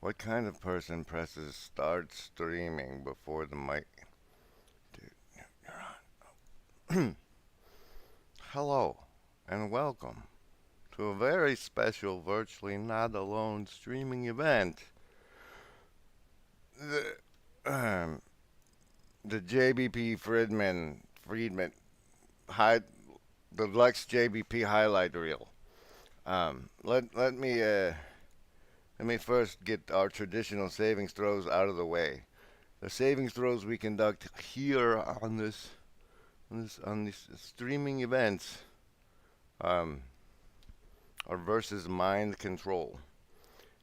What kind of person presses start streaming before the mic? Dude, you're on. Hello, and welcome to a very special Virtually Not Alone streaming event. The, um, the JBP Friedman high, the Lex JBP highlight reel. Let me first get our traditional savings throws out of the way. The savings throws we conduct here on these streaming events um, are versus mind control.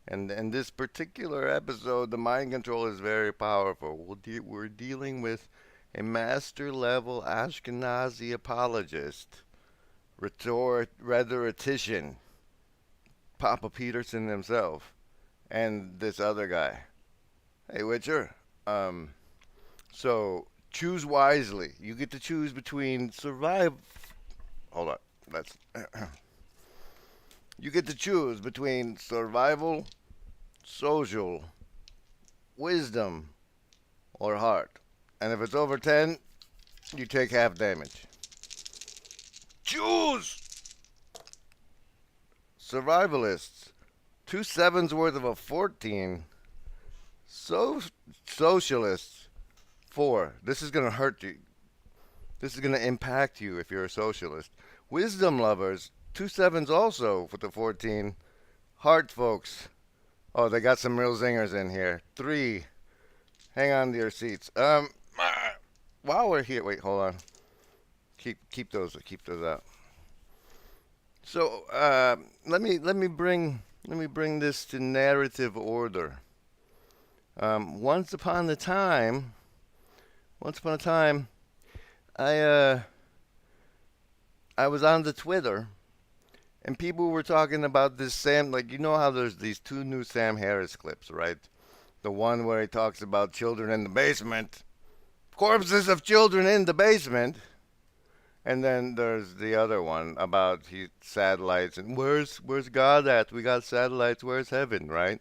And in this particular episode, the mind control is very powerful. We're dealing with a master level Ashkenazi apologist, rhetorician, Papa Peterson himself, and this other guy. Hey, Witcher. So choose wisely. You get to choose between survive. Hold on. That's. You get to choose between survival, social, wisdom, or heart. And if it's over 10, you take half damage. Choose! Survivalists. 2 sevens worth of a 14. Socialists. 4. This is going to hurt you. This is going to impact you if you're a socialist. Wisdom lovers. 2 sevens also with the 14. Heart folks. Oh, they got some real zingers in here. 3. Hang on to your seats. While we're here, wait, hold on. Keep those out. So, let me bring this to narrative order. Once upon a time, I was on the Twitter, and people were talking about this Sam, like, you know how there's these 2 new Sam Harris clips, right? The one where he talks about children in the basement, corpses of children in the basement, and then there's the other one about satellites and where's God at? We got satellites. Where's heaven, right?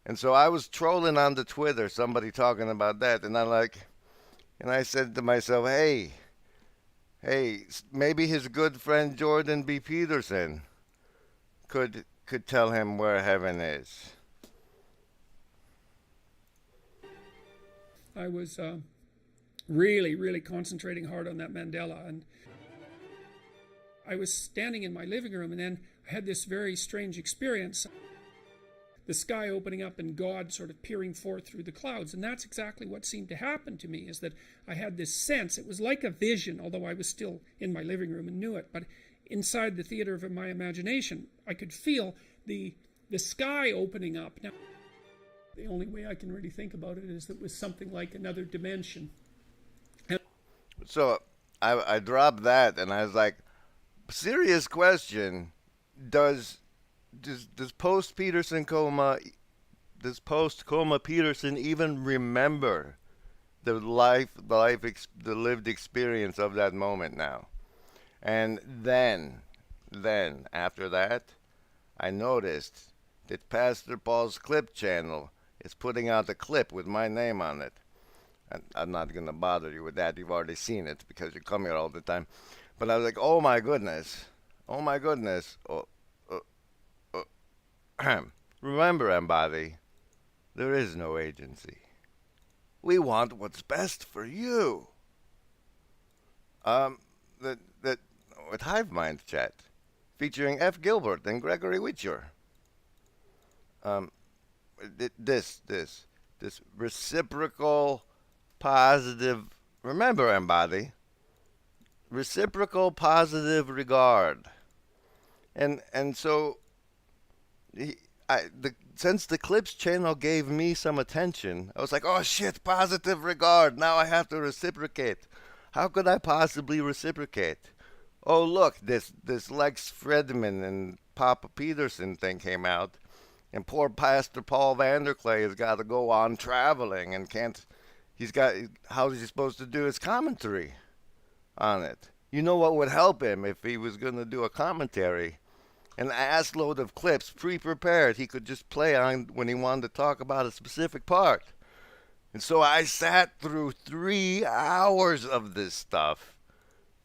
And so I was trolling on the Twitter, somebody talking about that, and I said to myself, hey, maybe his good friend Jordan B. Peterson could tell him where heaven is. I was really, really concentrating hard on that Mandela, and I was standing in my living room, and then I had this very strange experience. The sky opening up and God sort of peering forth through the clouds. And that's exactly what seemed to happen to me, is that I had this sense. It was like a vision, although I was still in my living room and knew it. But inside the theater of my imagination, I could feel the sky opening up. Now, the only way I can really think about it is that it was something like another dimension. So I dropped that, and I was like, serious question. Does post coma Peterson even remember the lived experience of that moment now? And then after that, I noticed that Pastor Paul's clip channel is putting out a clip with my name on it. And I'm not going to bother you with that. You've already seen it because you come here all the time. But I was like, oh my goodness. Remember, Embody, there is no agency. We want what's best for you. That with Hive Mindset, featuring F. Gilbert and Gregory Witcher. This reciprocal positive. Remember, Embody, reciprocal positive regard, and so. Since the Clips channel gave me some attention, I was like, oh shit, positive regard. Now I have to reciprocate. How could I possibly reciprocate? Oh look, this Lex Fridman and Papa Peterson thing came out, and poor Pastor Paul Vanderklay has got to go on traveling and can't. How is he supposed to do his commentary on it? You know what would help him if he was going to do a commentary an ass load of clips pre-prepared he could just play on when he wanted to talk about a specific part. And so I sat through 3 hours of this stuff,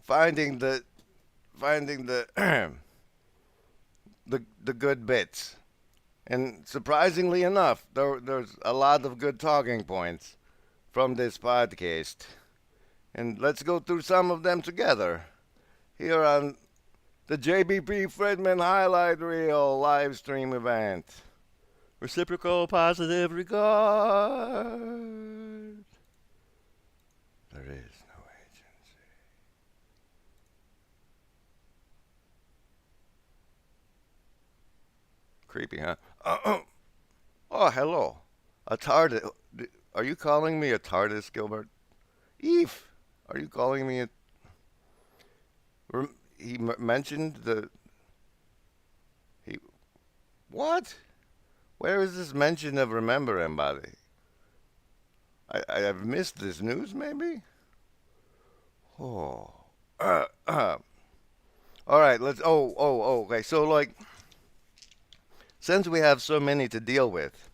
finding the the good bits. And surprisingly enough, there's a lot of good talking points from this podcast. And let's go through some of them together here on the JBP Friedman highlight reel live stream event. Reciprocal positive regard. There is no agency. Creepy, huh? Oh, hello. A TARDIS. Are you calling me a TARDIS, Gilbert? Eve, are you calling me a... He mentioned the... He... What? Where is this mention of remember embody? I have missed this news, maybe? Oh. All right, let's... okay. So, like, since we have so many to deal with,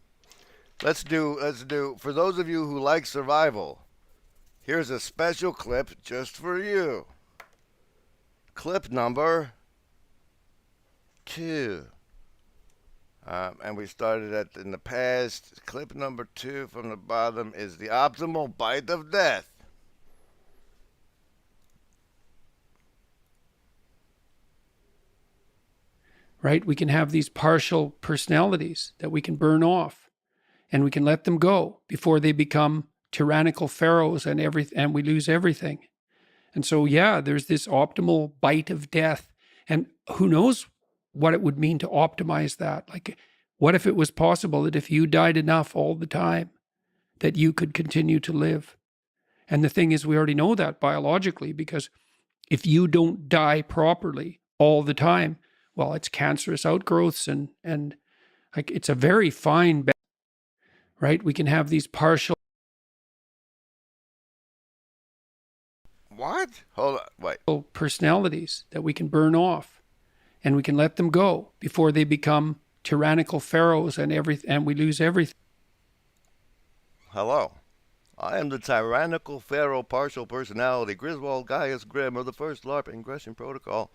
let's do, for those of you who like survival, here's a special clip just for you. Clip number 2. And we started at in the past. Clip number 2 from the bottom is the optimal bite of death. Right? We can have these partial personalities that we can burn off, and we can let them go before they become tyrannical pharaohs and we lose everything. And so, yeah, there's this optimal bite of death. And who knows what it would mean to optimize that? Like, what if it was possible that if you died enough all the time, that you could continue to live? And the thing is, we already know that biologically, because if you don't die properly all the time, well, it's cancerous outgrowths and like it's a very fine balance, right? We can have these partial What? Hold on. Wait. personalities that we can burn off, and we can let them go before they become tyrannical pharaohs and we lose everything. Hello. I am the tyrannical pharaoh partial personality Griswold Gaius Grimm of the first LARP Ingression Protocol,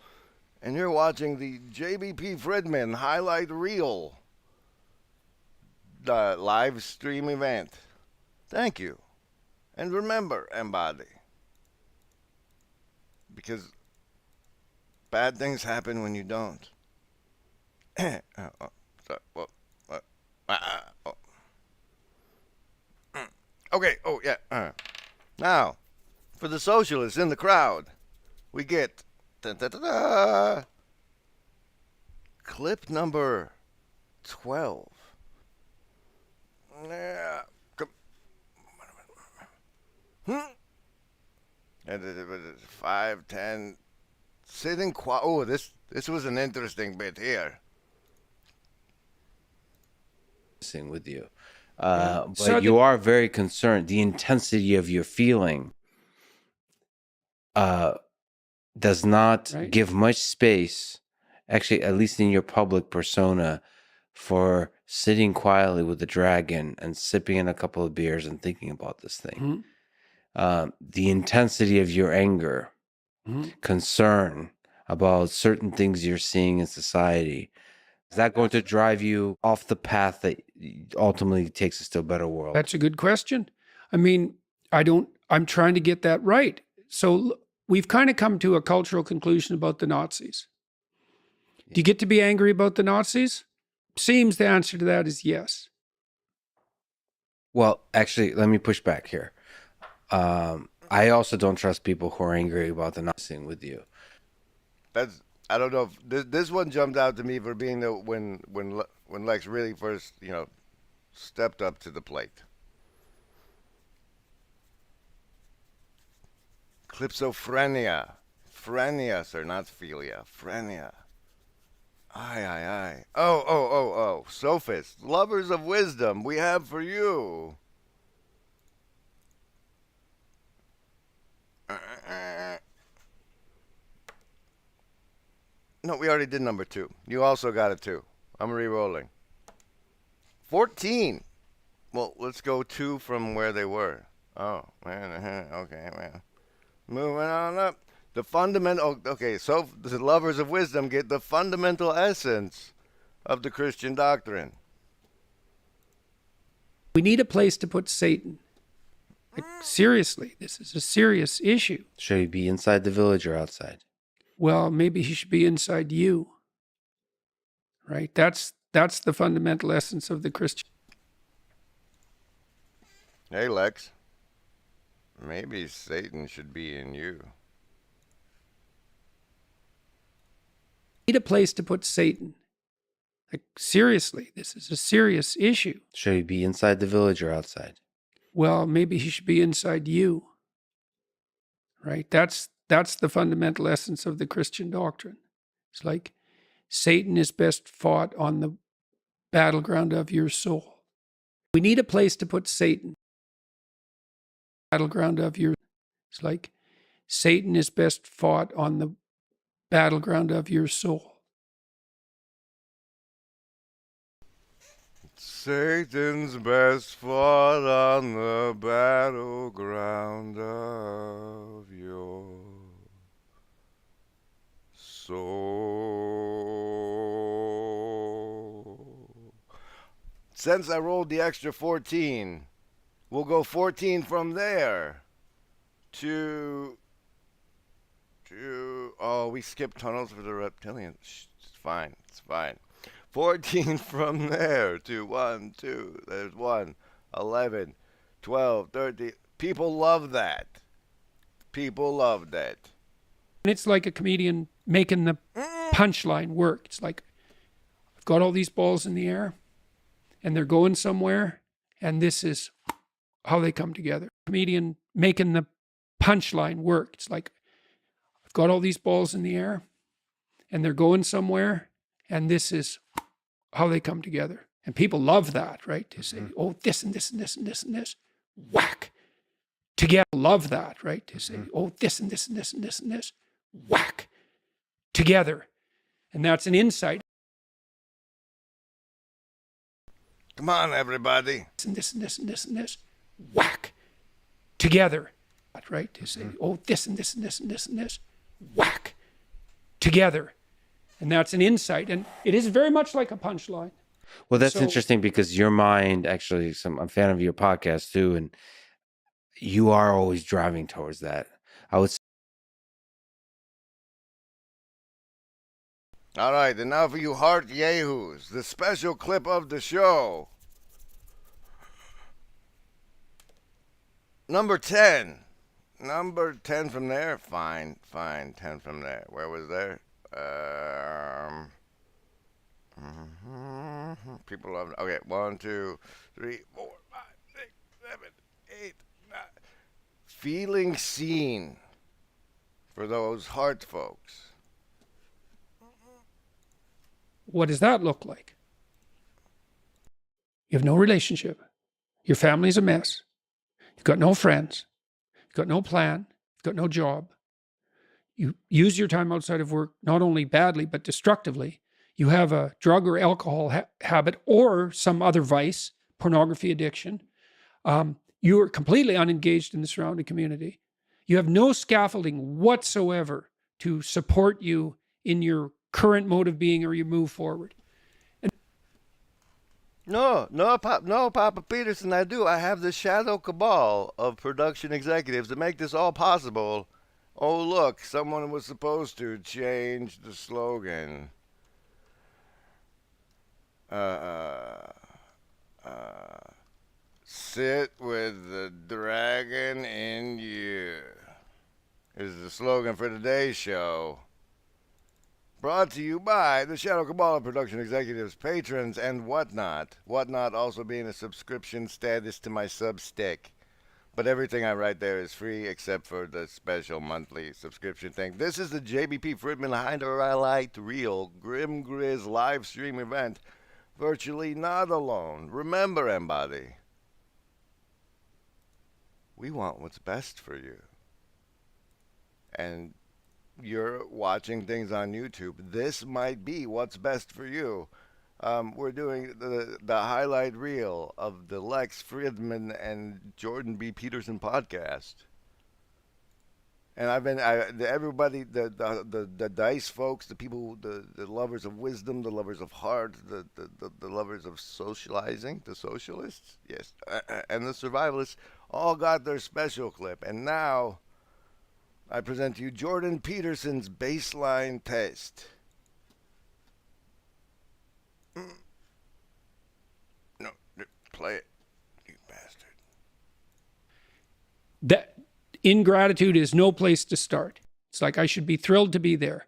and you're watching the JBP Friedman highlight reel live stream event. Thank you. And remember, embody. Because bad things happen when you don't. Sorry. What? Oh. Okay. Oh, yeah. Now, for the socialists in the crowd, we get clip number 12. Yeah. And it was 5, 10. Sitting quiet. Oh, this was an interesting bit here. With you, So but you are very concerned. The intensity of your feeling does not Right. give much space, actually, at least in your public persona, for sitting quietly with the dragon and sipping in a couple of beers and thinking about this thing. The intensity of your anger, concern about certain things you're seeing in society, is that going to drive you off the path that ultimately takes us to a better world? That's a good question. I mean, I'm trying to get that right. So we've kind of come to a cultural conclusion about the Nazis. Do you get to be angry about the Nazis? Seems the answer to that is yes. Well, actually, let me push back here. I also don't trust people who are angry about the Nazi with you. I don't know if this one jumped out to me for being the when Lex really first stepped up to the plate. Clipsophrenia. Phrenia, sir, not philia. Phrenia. Aye. Oh. Sophists, lovers of wisdom, we have for you. No, we already did number 2. You also got it 2. I'm re-rolling. 14. Well, let's go 2 from where they were. Oh, man. Okay, man. Moving on up. The fundamental. Okay, so the lovers of wisdom get the fundamental essence of the Christian doctrine. We need a place to put Satan. Like, seriously, this is a serious issue. Should he be inside the village or outside? Well, maybe he should be inside you. Right? That's the fundamental essence of the Christian. Hey, Lex. Maybe Satan should be in you. We need a place to put Satan. Like, seriously, this is a serious issue. Should he be inside the village or outside? Well, maybe he should be inside you. Right? That's the fundamental essence of the Christian doctrine. It's like Satan is best fought on the battleground of your soul. We need a place to put Satan. Battleground of your. It's like Satan is best fought on the battleground of your soul. Satan's best fought on the battleground of your soul. Since I rolled the extra 14, we'll go 14 from there to oh, we skipped tunnels for the reptilians. It's fine. It's fine. 14 from there to 1, 2, there's 1, 11, 12, 13. People love that. People love that. And it's like a comedian making the punchline work. It's like, I've got all these balls in the air and they're going somewhere, and this is how they come together. Comedian making the punchline work. It's like, I've got all these balls in the air and they're going somewhere, and this is how they come together. And people love that, right? To say, oh, this and this and this and this and this. Whack. Together. Love that, right? To say, oh, this and this and this and this and this. Whack. Together. And that's an insight. Come on, everybody. And this and this and this and this. Whack. Together. Right? To say, oh, this and this and this and this and this. Whack. Together. And that's an insight. And it is very much like a punchline. Well, that's interesting because your mind, actually, I'm a fan of your podcast too, and you are always driving towards that. I would say. All right, and now for you heart yahoos, the special clip of the show. Number 10. Number 10 from there? Fine, 10 from there. Where was there? People love it. Okay, 1, 2, 3, 4, 5, 6, 7, 8, 9. Feeling seen for those heart folks. What does that look like? You have no relationship. Your family's a mess. You've got no friends. You've got no plan. You've got no job. You use your time outside of work not only badly, but destructively. You have a drug or alcohol habit or some other vice, pornography addiction. You are completely unengaged in the surrounding community. You have no scaffolding whatsoever to support you in your current mode of being or you move forward. No, Papa Peterson, I do. I have the shadow cabal of production executives to make this all possible. Oh, look, someone was supposed to change the slogan. Sit with the dragon in you is the slogan for today's show. Brought to you by the Shadow Cabal of Production Executives, patrons, and whatnot. Whatnot also being a subscription status to my Substack. But everything I write there is free except for the special monthly subscription thing. This is the JBP Friedman Hunter Highlight Reel Grim Grizz live stream event. Virtually not alone. Remember, everybody, we want what's best for you. And you're watching things on YouTube, this might be what's best for you. We're doing the highlight reel of the Lex Fridman and Jordan B. Peterson podcast. And everybody, the dice folks, the people, the lovers of wisdom, the lovers of heart, the lovers of socializing, the socialists, yes, and the survivalists, all got their special clip. And now I present to you Jordan Peterson's baseline test. No, play it, you bastard. That ingratitude is no place to start. It's like I should be thrilled to be there,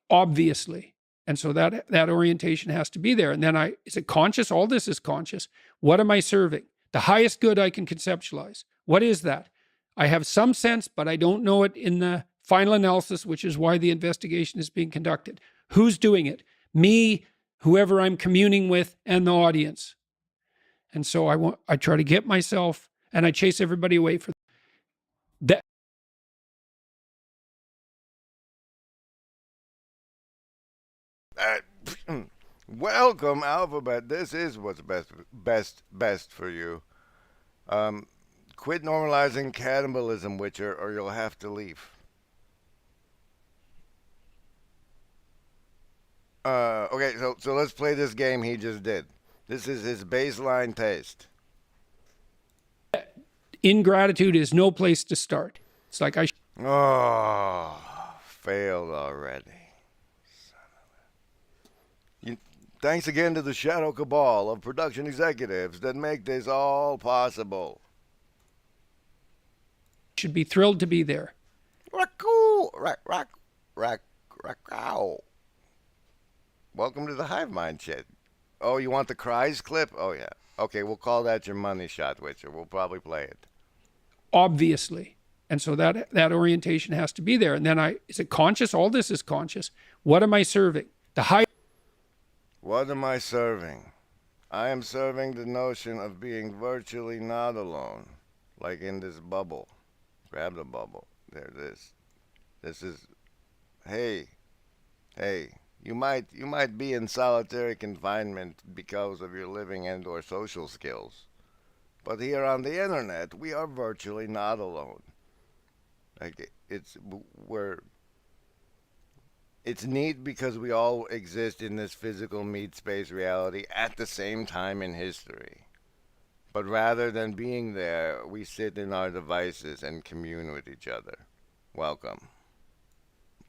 obviously. And so that orientation has to be there. And then is it conscious? All this is conscious. What am I serving? The highest good I can conceptualize. What is that? I have some sense, but I don't know it in the final analysis, which is why the investigation is being conducted. Who's doing it? Me, whoever I'm communing with, and the audience. And so I try to get myself, and I chase everybody away for that. Welcome, Alphabet. This is what's best for you. Quit normalizing cannibalism, Witcher, or you'll have to leave. Okay, so let's play this game he just did. This is his baseline taste. Ingratitude is no place to start. It's like Oh, failed already. Thanks again to the Shadow Cabal of production executives that make this all possible. should be thrilled to be there. Welcome to the Hive Mindset. Oh, you want the cries clip? Oh, yeah. Okay, we'll call that your money shot, Witcher. We'll probably play it. Obviously. And so that orientation has to be there. And then is it conscious? All this is conscious. What am I serving? What am I serving? I am serving the notion of being virtually not alone, like in this bubble. Grab the bubble. There it is. This is, hey, you might be in solitary confinement because of your living and or social skills. But here on the internet, we are virtually not alone. Like it's neat because we all exist in this physical meat space reality at the same time in history. But rather than being there, we sit in our devices and commune with each other. Welcome.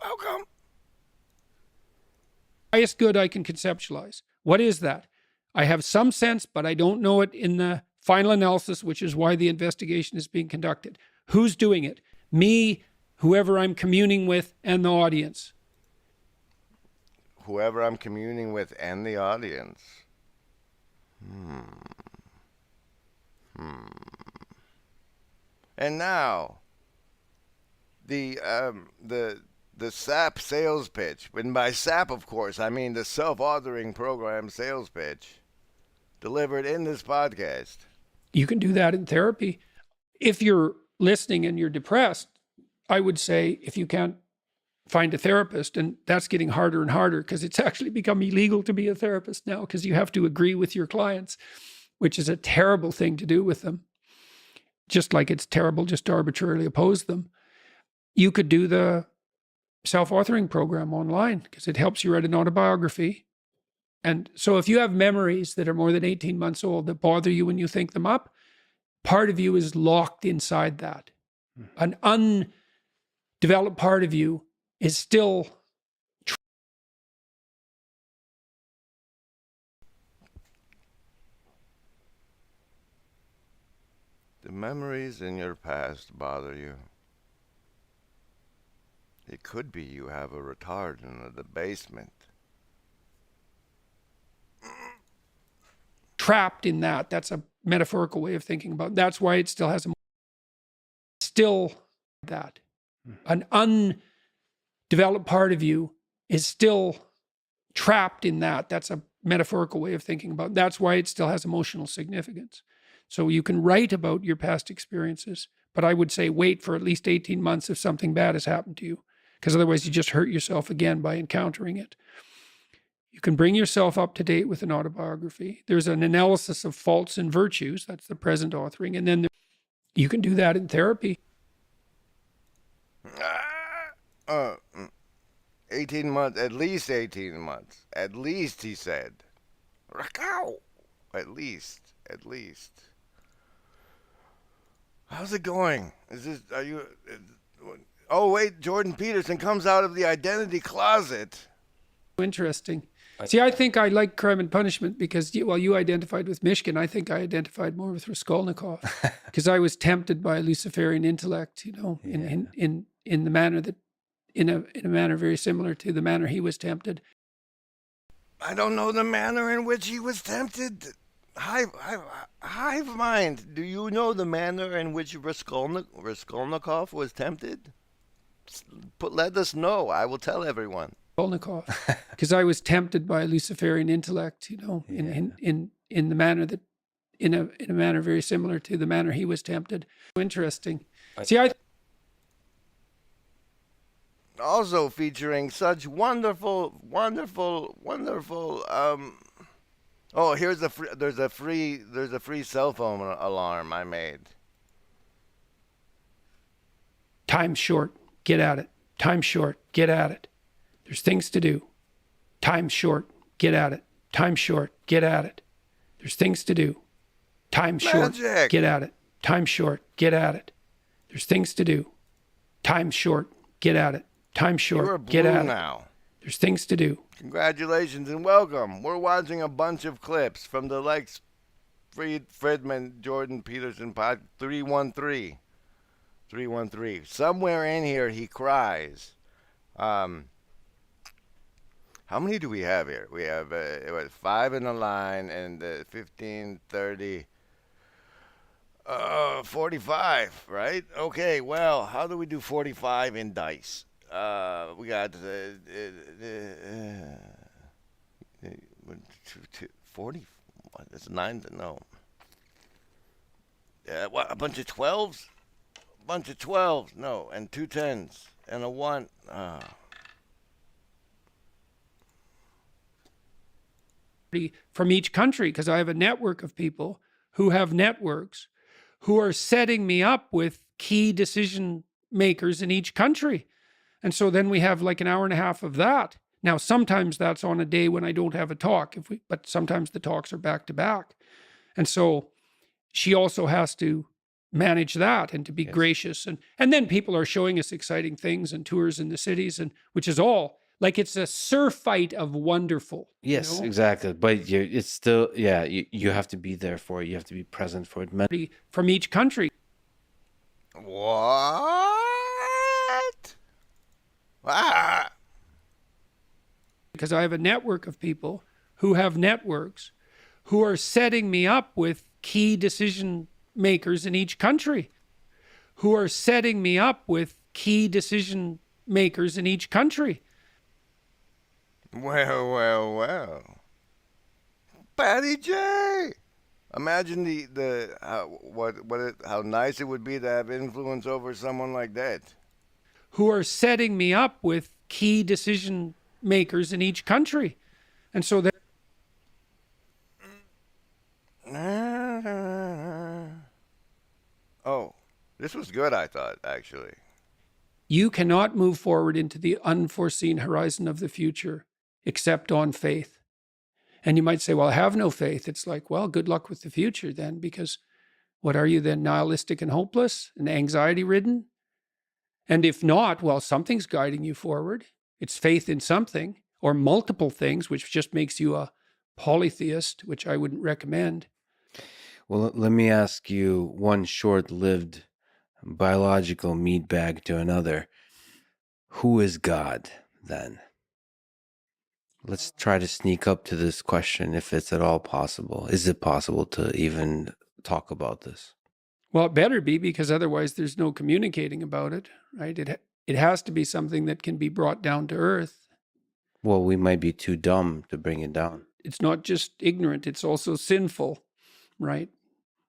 Welcome. Highest good I can conceptualize. What is that? I have some sense, but I don't know it in the final analysis, which is why the investigation is being conducted. Who's doing it? Me, whoever I'm communing with, and the audience. Whoever I'm communing with and the audience. And now, the SAP sales pitch. And by SAP, of course, I mean the self-authoring program sales pitch delivered in this podcast. You can do that in therapy. If you're listening and you're depressed, I would say if you can't find a therapist, and that's getting harder and harder because it's actually become illegal to be a therapist now because you have to agree with your clients, which is a terrible thing to do with them. Just like it's terrible just to arbitrarily oppose them. You could do the self-authoring program online because it helps you write an autobiography. And so if you have memories that are more than 18 months old that bother you when you think them up, part of you is locked inside that. An undeveloped part of you is still The memories in your past bother you. It could be you have a retard in the basement. trapped in that. That's a metaphorical way of thinking about it. That's why it still has that. An undeveloped part of you is still trapped in that. That's a metaphorical way of thinking about it. That's why it still has emotional significance. So you can write about your past experiences, but I would say wait for at least 18 months if something bad has happened to you. because otherwise you just hurt yourself again by encountering it. You can bring yourself up to date with an autobiography. There's an analysis of faults and virtues. That's the present authoring. And then you can do that in therapy. 18 months, at least 18 months. At least, he said. At least. How's it going? Oh, wait, Jordan Peterson comes out of the identity closet. Interesting. See, I think I like Crime and Punishment because, well, you identified with Mishkin. I think I identified more with Raskolnikov because I was tempted by Luciferian intellect, in the manner that, in a manner very similar to the manner he was tempted. I don't know the manner in which he was tempted. Hive mind. Do you know the manner in which Raskolnikov was tempted? Let us know. I will tell everyone. Raskolnikov, because I was tempted by Luciferian intellect, in the manner that, in a manner very similar to the manner he was tempted. Interesting. See, also featuring such wonderful. Oh, there's a free cell phone alarm I made. Time's short. Get at it. Time's short. Get at it. There's things to do. Time's short. Get at it. Time's short. Get at it. There's things to do. Time's short. Magic. Get at it. Time's short. Get at it. There's things to do. Time's short. Get at it. Time's short. You're Get at now. it. There's things to do. Congratulations and welcome. We're watching a bunch of clips from the Lex Fridman Jordan Peterson pod 313. Somewhere in here he cries. How many do we have here? We have 5 in the line and 15, 30, 45, right? Okay, well, how do we do 45 in dice? We got 40. That's 9. No. What? A bunch of 12s? Bunch of 12s. No, and 2 10s and a 1. From each country, because I have a network of people who have networks who are setting me up with key decision makers in each country. And so then we have like an hour and a half of that. Now, sometimes that's on a day when I don't have a talk, but sometimes the talks are back to back. And so she also has to manage that and to be gracious. And then people are showing us exciting things and tours in the cities, and which is all like it's a surf fight of wonderful. Yes, exactly. But it's still, you have to be there for it. You have to be present for it. From each country. What? Because I have a network of people who have networks who are setting me up with key decision makers in each country. Who are setting me up with key decision makers in each country. Well. Patty J. Imagine how nice it would be to have influence over someone like that. Who are setting me up with key decision makers in each country. And so oh, this was good, I thought, actually. You cannot move forward into the unforeseen horizon of the future except on faith. And you might say, well, I have no faith. It's like, well, good luck with the future then, because what are you then, nihilistic and hopeless and anxiety-ridden? And if not, well, something's guiding you forward. It's faith in something or multiple things, which just makes you a polytheist, which I wouldn't recommend. Well, let me ask you one short-lived biological meat bag to another. Who is God then? Let's try to sneak up to this question if it's at all possible. Is it possible to even talk about this? Well, it better be, because otherwise there's no communicating about it, right? It has to be something that can be brought down to earth. Well, we might be too dumb to bring it down. It's not just ignorant, it's also sinful, right?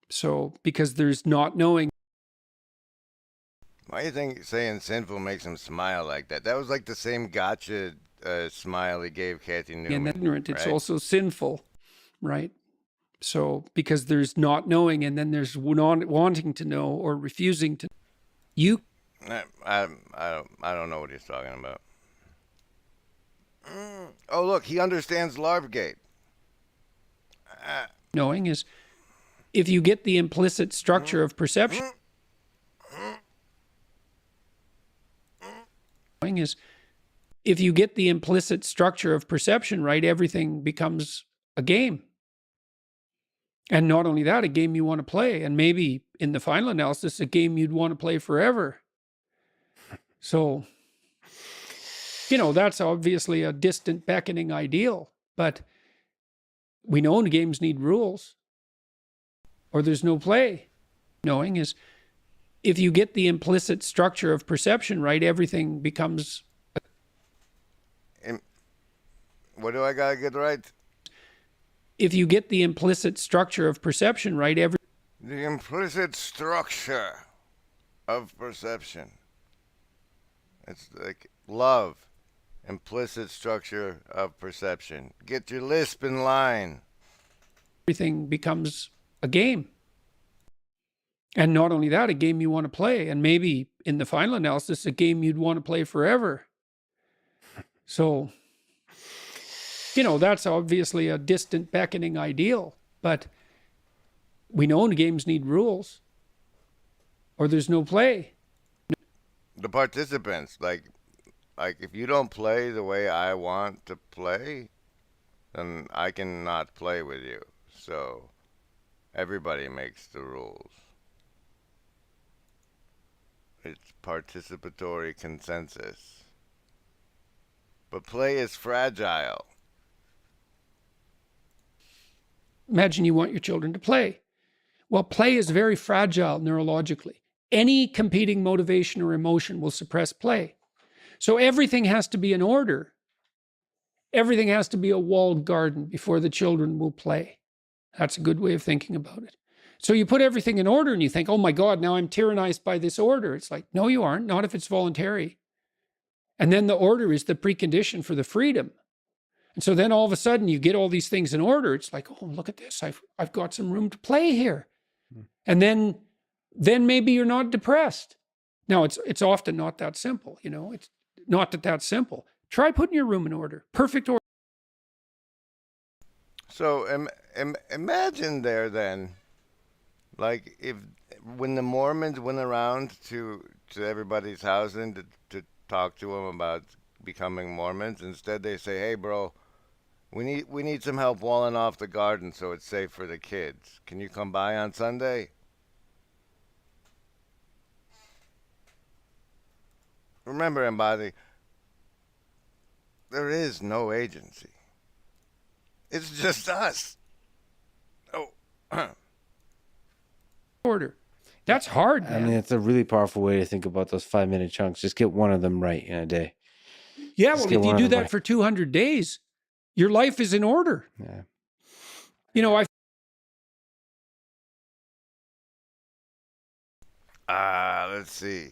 So, because there's not knowing. Why do you think saying sinful makes him smile like that? That was like the same gotcha smile he gave Kathy Newman. And ignorant, it's right? also sinful, right? So, because there's not knowing, and then there's not wanting to know or refusing to. You. I don't know what he's talking about. Oh, look, he understands Larvgate. Knowing is if you get the implicit structure of perception. Knowing is if you get the implicit structure of perception right, everything becomes a game. And not only that, a game you want to play. And maybe in the final analysis, a game you'd want to play forever. So, that's obviously a distant beckoning ideal. But we know games need rules or there's no play. Knowing is if you get the implicit structure of perception right, everything becomes. What do I got to get right? If you get the implicit structure of perception right, The implicit structure of perception. It's like love. Implicit structure of perception. Get your lisp in line. everything becomes a game. And not only that, a game you want to play. And maybe in the final analysis, a game you'd want to play forever. So, that's obviously a distant beckoning ideal. But we know games need rules or there's no play. The participants, like if you don't play the way I want to play, then I cannot play with you. So everybody makes the rules. It's participatory consensus. But play is fragile. Imagine you want your children to play. Well, play is very fragile neurologically. Any competing motivation or emotion will suppress play. So everything has to be in order. Everything has to be a walled garden before the children will play. That's a good way of thinking about it. So you put everything in order and you think, oh my God, now I'm tyrannized by this order. It's like, no, you aren't, not if it's voluntary. And then the order is the precondition for the freedom. And so then all of a sudden you get all these things in order. It's like, oh, look at this. I've got some room to play here. And then maybe you're not depressed. Now, it's often not that simple, It's not that's simple. Try putting your room in order. Perfect order. So imagine there then, like when the Mormons went around to everybody's house and to talk to them about becoming Mormons, instead they say, hey, bro, we need some help walling off the garden so it's safe for the kids. Can you come by on Sunday? Remember, Embody, there is no agency. It's just us. Oh. Order. That's hard, man. I mean, it's a really powerful way to think about those 5-minute chunks. Just get one of them right in a day. Yeah, well, if you do that for 200 days, your life is in order. Yeah. Let's see.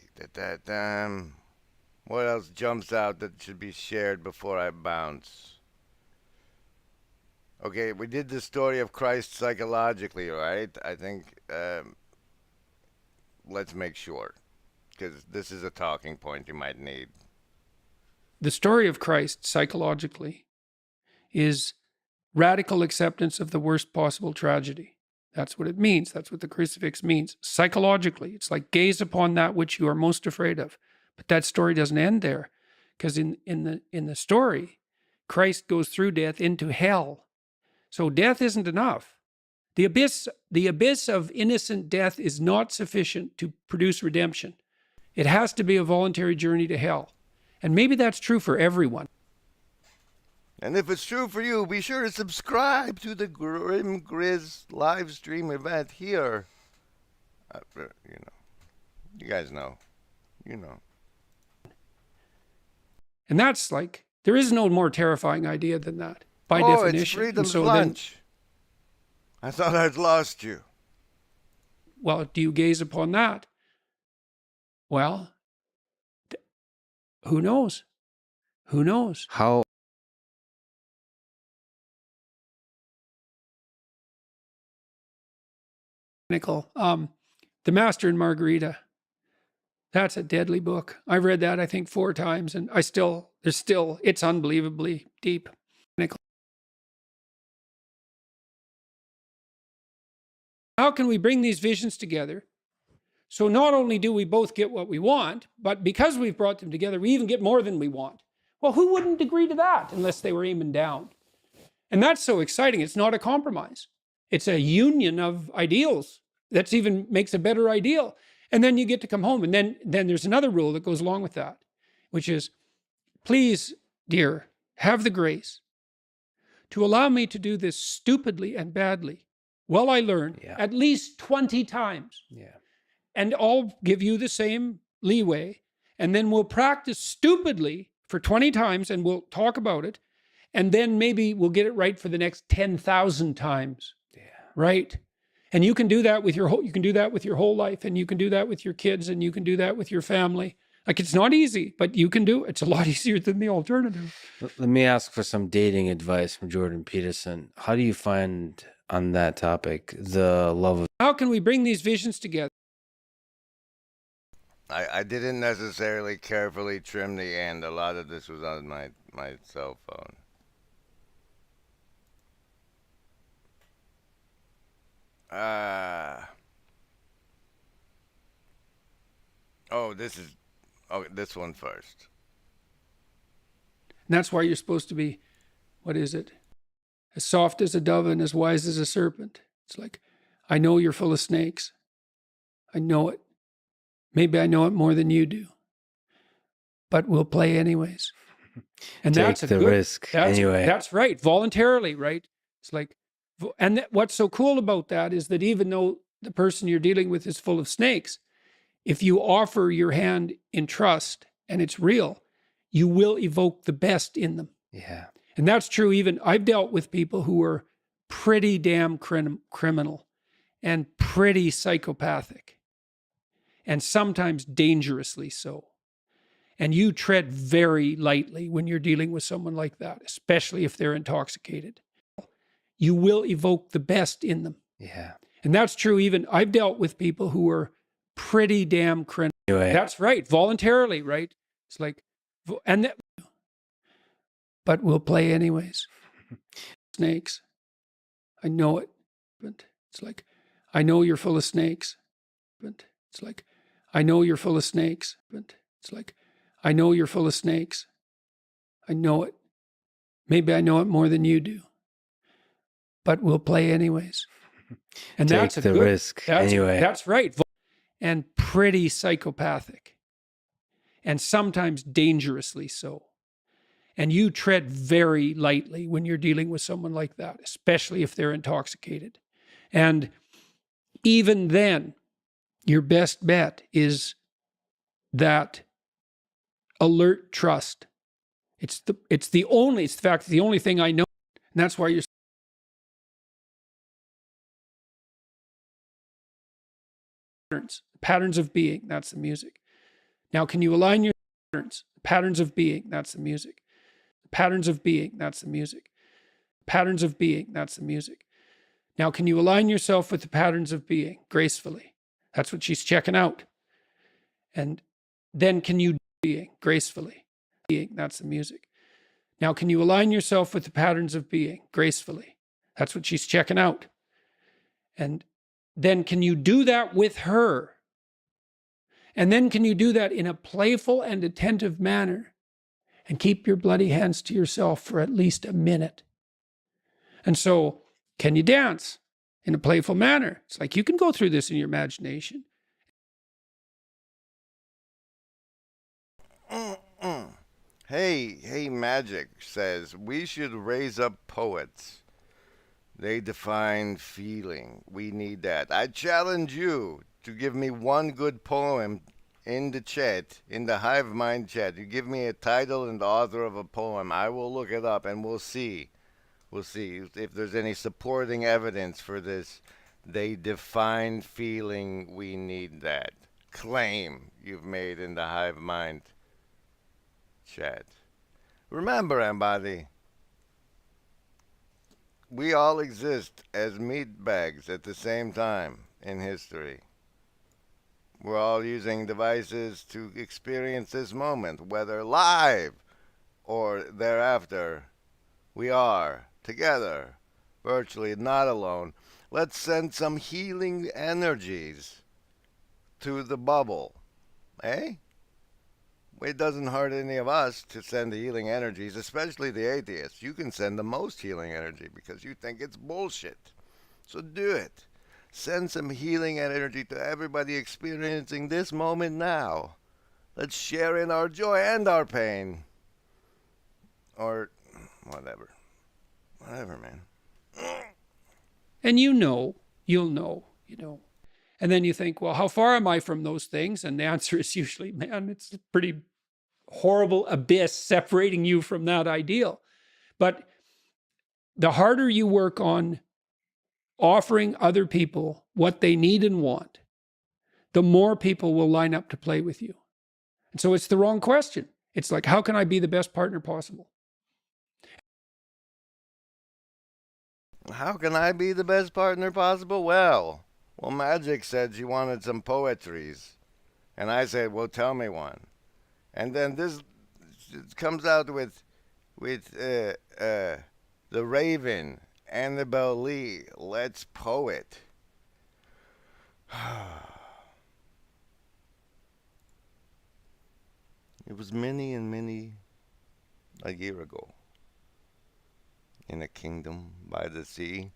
What else jumps out that should be shared before I bounce? Okay, we did the story of Christ psychologically, right? I think, let's make sure, because this is a talking point you might need. The story of Christ psychologically is radical acceptance of the worst possible tragedy. That's what it means. That's what the crucifix means. Psychologically, it's like gaze upon that which you are most afraid of. But that story doesn't end there, because in the story, Christ goes through death into hell. So death isn't enough. The abyss of innocent death is not sufficient to produce redemption. It has to be a voluntary journey to hell. And maybe that's true for everyone. And if it's true for you, be sure to subscribe to the Grim Grizz live stream event here. You guys know. And that's like, there is no more terrifying idea than that, by definition. It's freedom's so lunch. I thought I'd lost you. Well, do you gaze upon that? Well, Who knows? Who knows? How Nickel. The Master and Margarita. That's a deadly book. I've read that, I think, 4 times, and it's unbelievably deep. Nickel. How can we bring these visions together? So not only do we both get what we want, but because we've brought them together, we even get more than we want. Well, who wouldn't agree to that unless they were aiming down? And that's so exciting. It's not a compromise. It's a union of ideals. That's even makes a better ideal. And then you get to come home. And then there's another rule that goes along with that, which is, please, dear, have the grace to allow me to do this stupidly and badly while I learn at least 20 times. Yeah. And I'll give you the same leeway. And then we'll practice stupidly for 20 times and we'll talk about it. And then maybe we'll get it right for the next 10,000 times. Yeah. Right? And you can do that with your whole life, and you can do that with your kids, and you can do that with your family. Like, it's not easy, but you can do it. It's a lot easier than the alternative. Let me ask for some dating advice from Jordan Peterson. How do you find on that topic the love of? How can we bring these visions together? I didn't necessarily carefully trim the end. A lot of this was on my cell phone. This one first. And that's why you're supposed to be, what is it? As soft as a dove and as wise as a serpent. It's like, I know you're full of snakes. I know it. Maybe I know it more than you do. But we'll play anyways. And Take that's the risk anyway. That's right. Voluntarily, right? It's like, and what's so cool about that is that even though the person you're dealing with is full of snakes, if you offer your hand in trust and it's real, you will evoke the best in them. Yeah. And that's true. Even I've dealt with people who are pretty damn criminal and pretty psychopathic, and sometimes dangerously so. And you tread very lightly when you're dealing with someone like that, especially if they're intoxicated. You will evoke the best in them. Yeah. And that's true. Even I've dealt with people who are pretty damn criminal. Anyway. That's right. Voluntarily, right? It's like, but we'll play anyways. Snakes. I know it. It's like, I know you're full of snakes. It's like, I know you're full of snakes. It's like, I know you're full of snakes. I know it. Maybe I know it more than you do. But we'll play anyways. And Take that's the risk anyway. That's right. And pretty psychopathic. And sometimes dangerously so. And you tread very lightly when you're dealing with someone like that, especially if they're intoxicated. And even then, your best bet is that alert trust. It's the only thing I know. And that's why you're patterns of being, that's the music. Now, can you align your patterns of being, that's the music. Patterns of being, that's the music. Patterns of being, that's the music. Now, can you align yourself with the patterns of being gracefully? That's what she's checking out. And then can you being gracefully? Being, that's the music. Now, can you align yourself with the patterns of being gracefully? That's what she's checking out. And then can you do that with her? And then can you do that in a playful and attentive manner? And keep your bloody hands to yourself for at least a minute. And so, can you dance in a playful manner? It's like you can go through this in your imagination. Hey, Magic says we should raise up poets. They define feeling. We need that. I challenge you to give me one good poem in the chat, in the Hive Mind chat. You give me a title and the author of a poem. I will look it up and we'll see. We'll see if there's any supporting evidence for this. They define feeling. We need that claim you've made in the Hive Mind. chat. Remember, everybody, we all exist as meat bags at the same time in history. We're all using devices to experience this moment, whether live or thereafter. We are together, virtually not alone. Let's send some healing energies to the bubble. Eh? It doesn't hurt any of us to send the healing energies, especially the atheists. You can send the most healing energy because you think it's bullshit. So do it. Send some healing energy to everybody experiencing this moment now. Let's share in our joy and our pain. Or whatever. Whatever, man. And you'll know. And then you think, well, how far am I from those things? And the answer is usually, man, it's a pretty horrible abyss separating you from that ideal. But the harder you work on offering other people what they need and want, the more people will line up to play with you. And so it's the wrong question. It's like, how can I be the best partner possible? How can I be the best partner possible? Well, Magic said she wanted some poetries. And I said, well, tell me one. And then this comes out with the Raven, Annabelle Lee, Let's Poet. It was many and many a year ago, in a kingdom by the sea,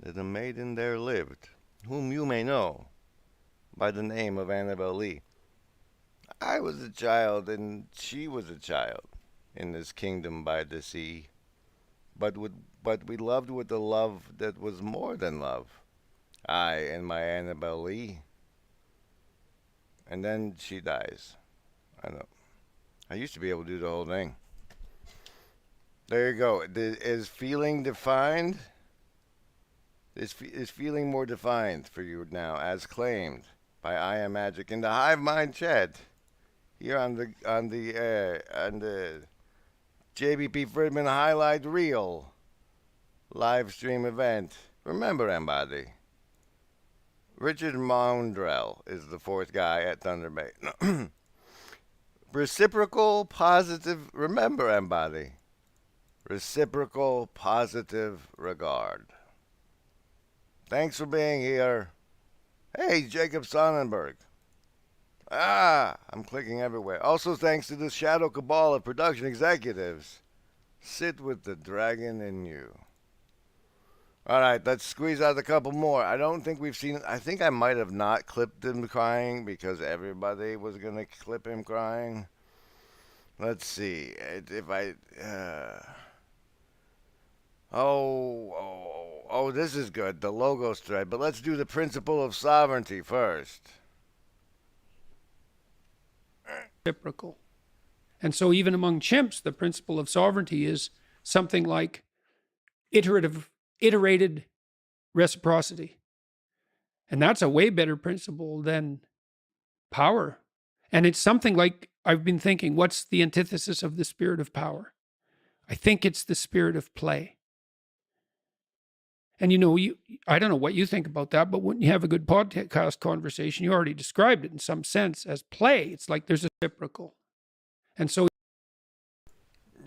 that a maiden there lived, whom you may know by the name of Annabelle Lee. I was a child, and she was a child in this kingdom by the sea, but we loved with a love that was more than love, I and my Annabelle Lee. And then she dies. I know. I used to be able to do the whole thing. There you go. Is feeling defined? Is feeling more defined for you now, as claimed by I Am Magic in the Hive Mind chat here on the JBP Friedman Highlight Reel live stream event. Remember, everybody, Richard Mondrell is the fourth guy at Thunder Bay. Reciprocal positive. Remember, everybody, reciprocal positive regard. Thanks for being here. Hey, Jacob Sonnenberg. I'm clicking everywhere. Also, thanks to the Shadow Cabal of production executives. Sit with the dragon in you. All right, let's squeeze out a couple more. I don't think we've seen. I think I might have not clipped him crying because everybody was going to clip him crying. Let's see. If I. Oh, this is good. The logos thread. But let's do the principle of sovereignty first. Reciprocal. And so even among chimps, the principle of sovereignty is something like iterated reciprocity. And that's a way better principle than power. And it's something like, I've been thinking, what's the antithesis of the spirit of power? I think it's the spirit of play. And I don't know what you think about that, but when you have a good podcast conversation, you already described it in some sense as play. It's like there's a reciprocal. And so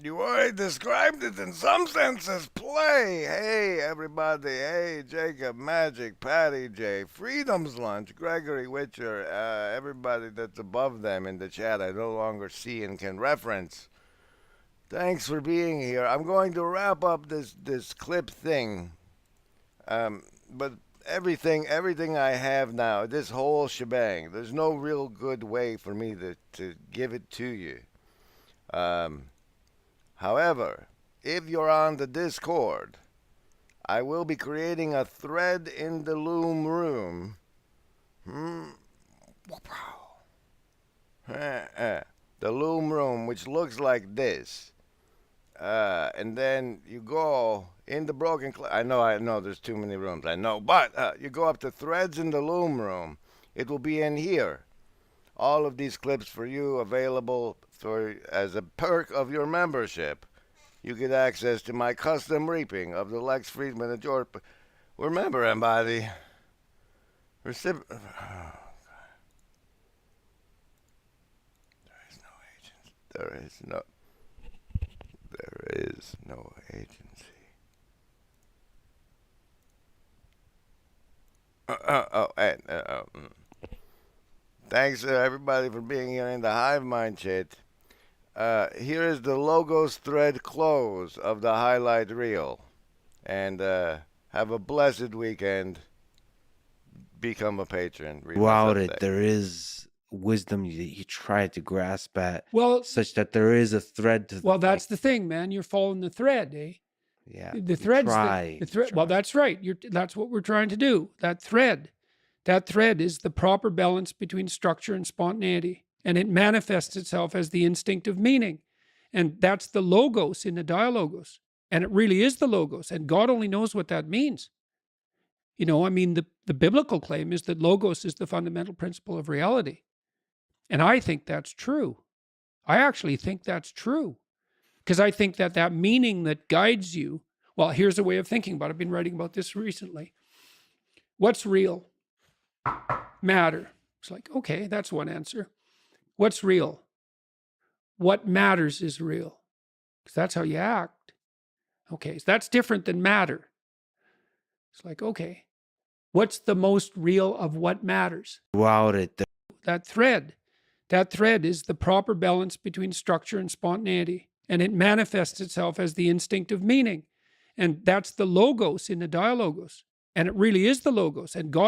you already described it in some sense as play. Hey, everybody. Hey, Jacob, Magic, Patty J, Freedom's Lunch, Gregory Witcher, everybody that's above them in the chat I no longer see and can reference. Thanks for being here. I'm going to wrap up this clip thing. But everything I have now, this whole shebang, there's no real good way for me to give it to you. However, if you're on the Discord, I will be creating a thread in the Loom Room. The Loom Room, which looks like this. And then you go in the broken... I know, there's too many rooms, I know. But you go up to Threads in the Loom Room. It will be in here. All of these clips for you available as a perk of your membership, you get access to my custom reaping of the Lex Friedman and George. Remember, everybody, there is no agency. Thanks everybody for being here in the Hive Mindset. Here is the Logos thread close of the highlight reel. And have a blessed weekend. Become a patron. Throughout it, there is wisdom you try to grasp at, Well, such that there is a thread to. Well, that's the thing, man. You're following the thread, eh? Yeah. The thread's try. the thread. Well, that's right. That's what we're trying to do. That thread is the proper balance between structure and spontaneity, and it manifests itself as the instinct of meaning, and that's the logos in the dialogos, and it really is the logos, and God only knows what that means. You know, I mean, the biblical claim is that logos is the fundamental principle of reality, and I think that's true. I actually think that's true. Because I think that meaning that guides you, well, here's a way of thinking about it. I've been writing about this recently. What's real? Matter. It's like, okay, that's one answer. What's real? What matters is real. Because that's how you act. Okay, so that's different than matter. It's like, okay, what's the most real of what matters? Throughout it, That thread is the proper balance between structure and spontaneity, and it manifests itself as the instinct of meaning, and that's the logos in the dialogos, and it really is the logos, and God